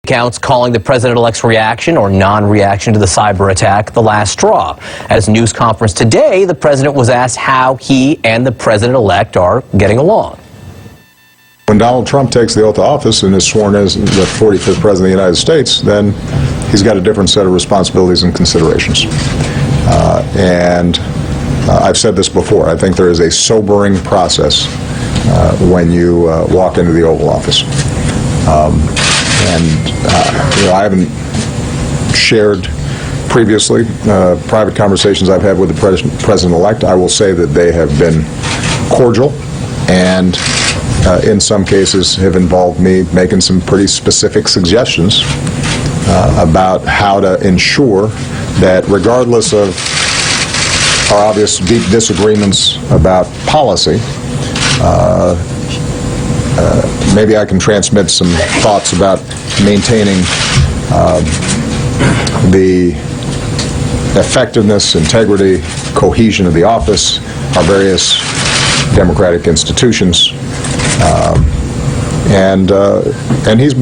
Accounts calling the president-elect's reaction or non-reaction to the cyber attack the last straw. At a news conference today, the president was asked how he and the president-elect are getting along. When Donald Trump takes the oath of office and is sworn as the 45th president of the United States, then he's got a different set of responsibilities and considerations. I've said this before, I think there is a sobering process when you walk into the Oval Office. I haven't shared previously private conversations I've had with the president-elect. I will say that they have been cordial and in some cases have involved me making some pretty specific suggestions about how to ensure that regardless of our obvious deep disagreements about policy, maybe I can transmit some thoughts about maintaining the effectiveness, integrity, cohesion of the office, our various democratic institutions, and he's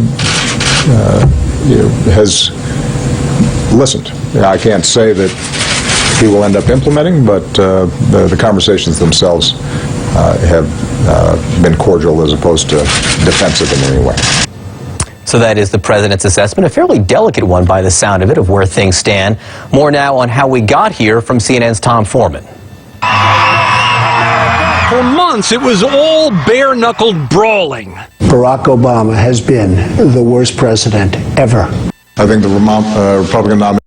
has listened. I can't say that he will end up implementing, but the conversations themselves have been cordial as opposed to defensive in any way. So that is the president's assessment, a fairly delicate one by the sound of it, of where things stand. More now on how we got here from CNN's Tom Foreman. For months, it was all bare-knuckled brawling. Barack Obama has been the worst president ever. I think the Republican nominee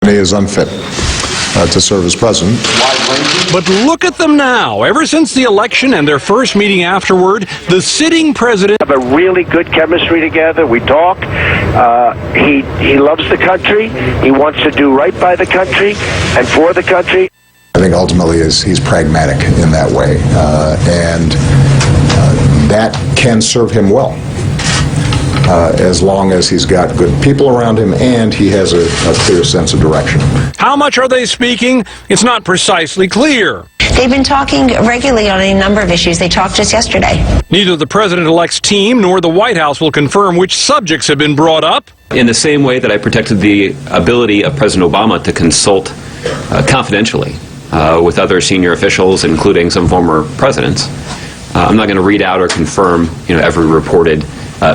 is unfit to serve as president. But look at them now. Ever since the election and their first meeting afterward, the sitting president have a really good chemistry together. We talk. He loves the country. He wants to do right by the country and for the country. I think ultimately he's pragmatic in that way, and that can serve him well as long as he's got good people around him and he has a clear sense of direction. How much are they speaking? It's not precisely clear. They've been talking regularly on a number of issues. They talked just yesterday. Neither the president-elect's team nor the White House will confirm which subjects have been brought up. In the same way that I protected the ability of President Obama to consult confidentially with other senior officials, including some former presidents, I'm not going to read out or confirm, every reported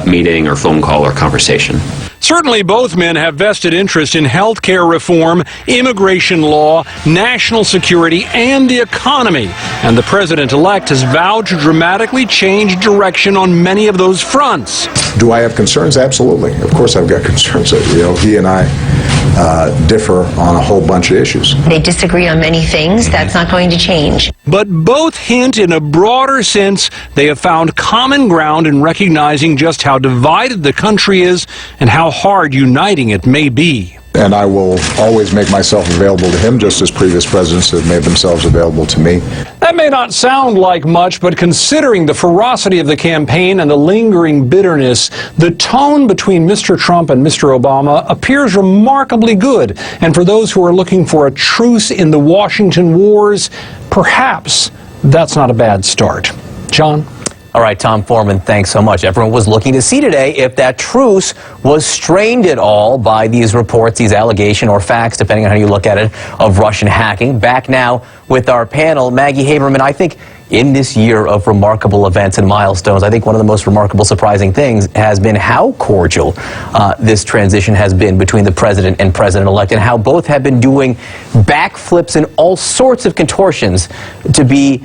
meeting or phone call or conversation. Certainly both men have vested interest in health care reform, immigration law, national security, and the economy. And the president-elect has vowed to dramatically change direction on many of those fronts. Do I have concerns? Absolutely. Of course I've got concerns. He and I differ on a whole bunch of issues. They disagree on many things. That's not going to change. But both hint in a broader sense they have found common ground in recognizing just how divided the country is and how hard uniting it may be. And I will always make myself available to him, just as previous presidents have made themselves available to me. That may not sound like much, but considering the ferocity of the campaign and the lingering bitterness, the tone between Mr. Trump and Mr. Obama appears remarkably good. And for those who are looking for a truce in the Washington wars, perhaps that's not a bad start. John? All right, Tom Foreman, thanks so much. Everyone was looking to see today if that truce was strained at all by these reports, these allegations or facts, depending on how you look at it, of Russian hacking. Back now with our panel, Maggie Haberman. I think in this year of remarkable events and milestones, I think one of the most remarkable, surprising things has been how cordial this transition has been between the president and president-elect, and how both have been doing backflips and all sorts of contortions to be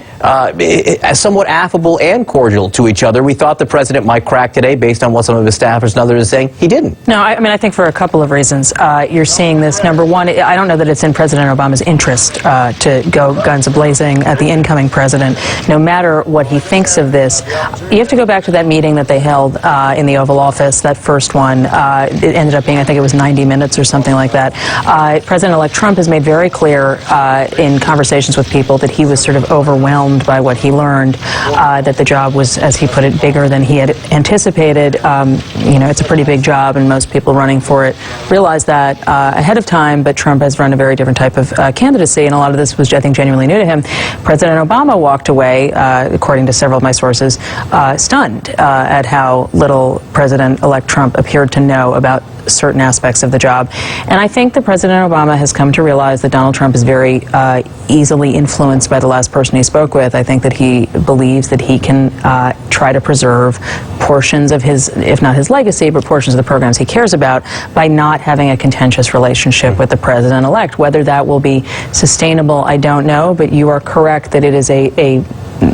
somewhat affable and cordial to each other. We thought the president might crack today based on what some of his staffers and others are saying. He didn't. No, I think for a couple of reasons. You're seeing this. Number one, I don't know that it's in President Obama's interest to go guns a-blazing at the incoming president, no matter what he thinks of this. You have to go back to that meeting that they held in the Oval Office, that first one. It ended up being, I think it was 90 minutes or something like that. President-elect Trump has made very clear in conversations with people that he was sort of overwhelmed by what he learned, that the job was, as he put it, bigger than he had anticipated. It's a pretty big job, and most people running for it realize that ahead of time, but Trump has run a very different type of candidacy, and a lot of this was, I think, genuinely new to him. President Obama walked away way, according to several of my sources, stunned at how little President-elect Trump appeared to know about certain aspects of the job. And I think that President Obama has come to realize that Donald Trump is very easily influenced by the last person he spoke with. I think that he believes that he can try to preserve portions of his, if not his legacy, but portions of the programs he cares about by not having a contentious relationship with the president-elect. Whether that will be sustainable, I don't know, but you are correct that it is a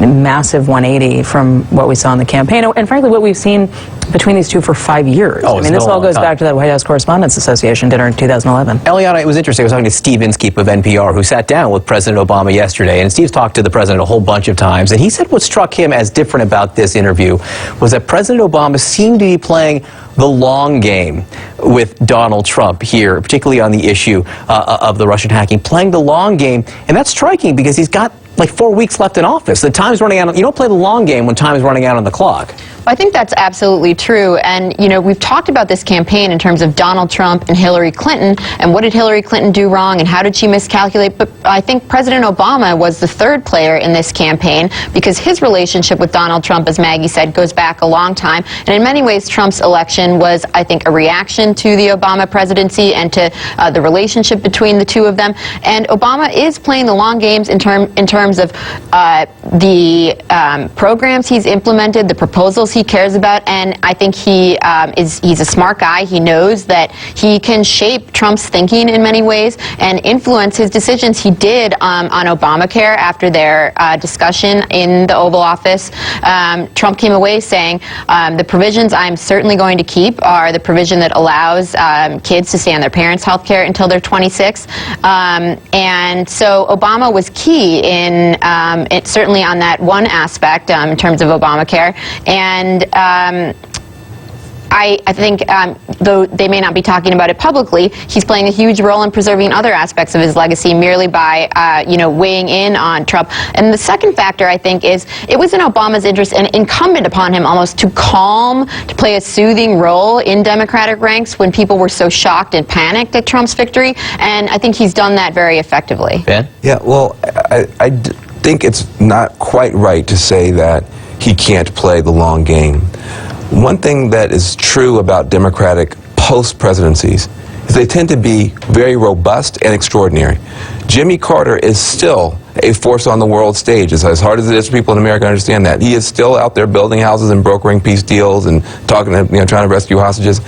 massive 180 from what we saw in the campaign, and frankly what we've seen between these two for 5 years. Oh, I mean, this all goes back to that White House Correspondents Association dinner in 2011. Eliana, it was interesting. I was talking to Steve Inskeep of NPR, who sat down with President Obama yesterday, and Steve's talked to the president a whole bunch of times, and he said what struck him as different about this interview was that President Obama seemed to be playing the long game with Donald Trump here, particularly on the issue of the Russian hacking, playing the long game, and that's striking because he's got like 4 weeks left in office. The time's running out. You don't play the long game when time's running out on the clock. I think that's absolutely true. And, you know, we've talked about this campaign in terms of Donald Trump and Hillary Clinton, and what did Hillary Clinton do wrong, and how did she miscalculate? But I think President Obama was the third player in this campaign because his relationship with Donald Trump, as Maggie said, goes back a long time. And in many ways, Trump's election was, I think, a reaction to the Obama presidency and to the relationship between the two of them. And Obama is playing the long games in terms of the programs he's implemented, the proposals he cares about, and I think he's a smart guy. He knows that he can shape Trump's thinking in many ways and influence his decisions. He did on Obamacare after their discussion in the Oval Office. Trump came away saying, the provisions I'm certainly going to keep are the provision that allows kids to stay on their parents' health care until they're 26. And so Obama was key in certainly on that one aspect in terms of Obamacare. And I think, though they may not be talking about it publicly, he's playing a huge role in preserving other aspects of his legacy merely by, weighing in on Trump. And the second factor, I think, is it was in Obama's interest and incumbent upon him almost to play a soothing role in Democratic ranks when people were so shocked and panicked at Trump's victory. And I think he's done that very effectively. Ben? Yeah, well, I think it's not quite right to say that he can't play the long game. One thing that is true about Democratic post-presidencies is they tend to be very robust and extraordinary. Jimmy Carter is still a force on the world stage. As hard as it is for people in America to understand that. He is still out there building houses and brokering peace deals and talking to, trying to rescue hostages.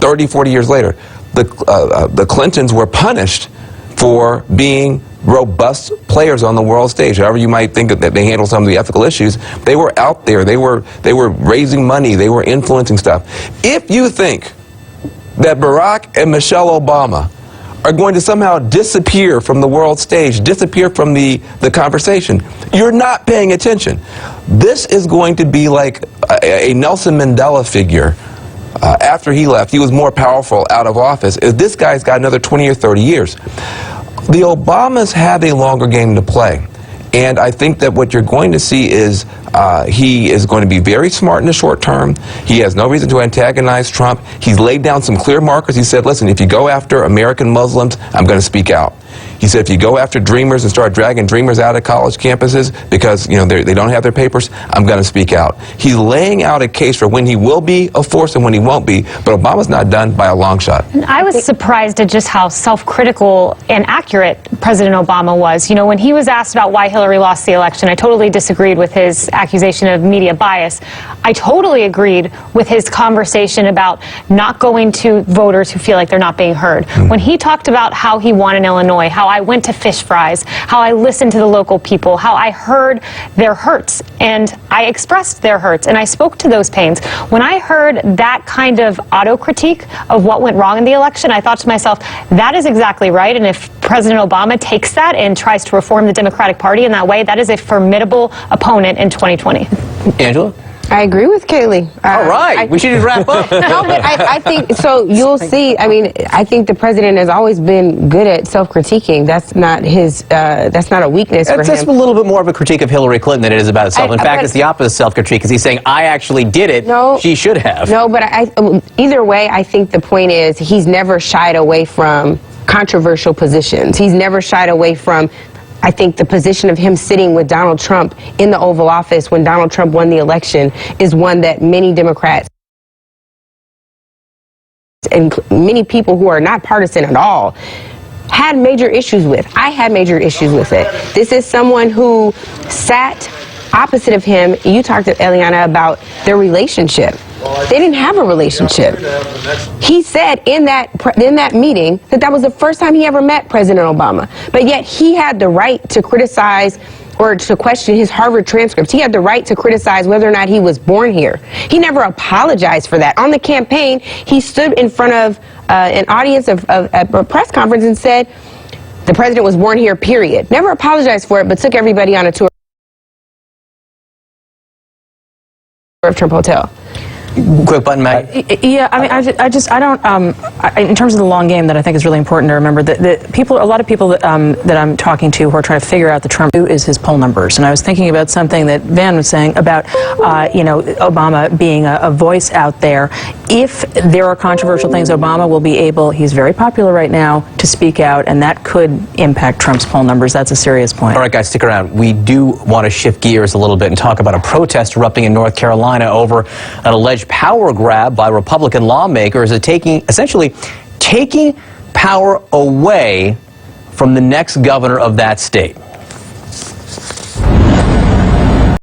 30, 40 years later, the Clintons were punished for being robust players on the world stage. However you might think that they handle some of the ethical issues, they were out there, they were raising money, they were influencing stuff. If you think that Barack and Michelle Obama are going to somehow disappear from the world stage, disappear from the conversation, you're not paying attention. This is going to be like a Nelson Mandela figure. After he left, he was more powerful out of office. This guy's got another 20 or 30 years. The Obamas have a longer game to play. And I think that what you're going to see is he is going to be very smart in the short term. He has no reason to antagonize Trump. He's laid down some clear markers. He said, listen, if you go after American Muslims, I'm going to speak out. He said, if you go after dreamers and start dragging dreamers out of college campuses because they don't have their papers, I'm going to speak out. He's laying out a case for when he will be a force and when he won't be, but Obama's not done by a long shot. And I was surprised at just how self-critical and accurate President Obama was. When he was asked about why Hillary lost the election, I totally disagreed with his accusation of media bias. I totally agreed with his conversation about not going to voters who feel like they're not being heard. When he talked about how he won in Illinois, how I went to Fish Fries, how I listened to the local people, how I heard their hurts, and I expressed their hurts, and I spoke to those pains. When I heard that kind of auto-critique of what went wrong in the election, I thought to myself, that is exactly right, and if President Obama takes that and tries to reform the Democratic Party in that way, that is a formidable opponent in 2020. Angela? I agree with Kayleigh. All right, we should wrap up. No, but I think, so you'll see, I think the president has always been good at self-critiquing. That's not a weakness for him. That's a little bit more of a critique of Hillary Clinton than it is about itself. In fact, it's the opposite self-critique, because he's saying, I actually did it, no, she should have. No, but either way, I think the point is he's never shied away from controversial positions. He's never shied away from I think the position of him sitting with Donald Trump in the Oval Office when Donald Trump won the election is one that many Democrats and many people who are not partisan at all had major issues with. I had major issues with it. This is someone who sat opposite of him. You talked to Eliana about their relationship. They didn't have a relationship. He said in that meeting that was the first time he ever met President Obama. But yet he had the right to criticize or to question his Harvard transcripts. He had the right to criticize whether or not he was born here. He never apologized for that. On the campaign, he stood in front of an audience of a press conference and said the president was born here, period. Never apologized for it, but took everybody on a tour of Trump Hotel. Quick button, Matt. Yeah, I mean, I don't, in terms of the long game that I think is really important to remember, that people, a lot of people that I'm talking to who are trying to figure out the Trump is his poll numbers. And I was thinking about something that Van was saying about, Obama being a voice out there. If there are controversial things, Obama will be able, he's very popular right now, to speak out, and that could impact Trump's poll numbers. That's a serious point. All right, guys, stick around. We do want to shift gears a little bit and talk about a protest erupting in North Carolina over an alleged power grab by Republican lawmakers essentially taking power away from the next governor of that state.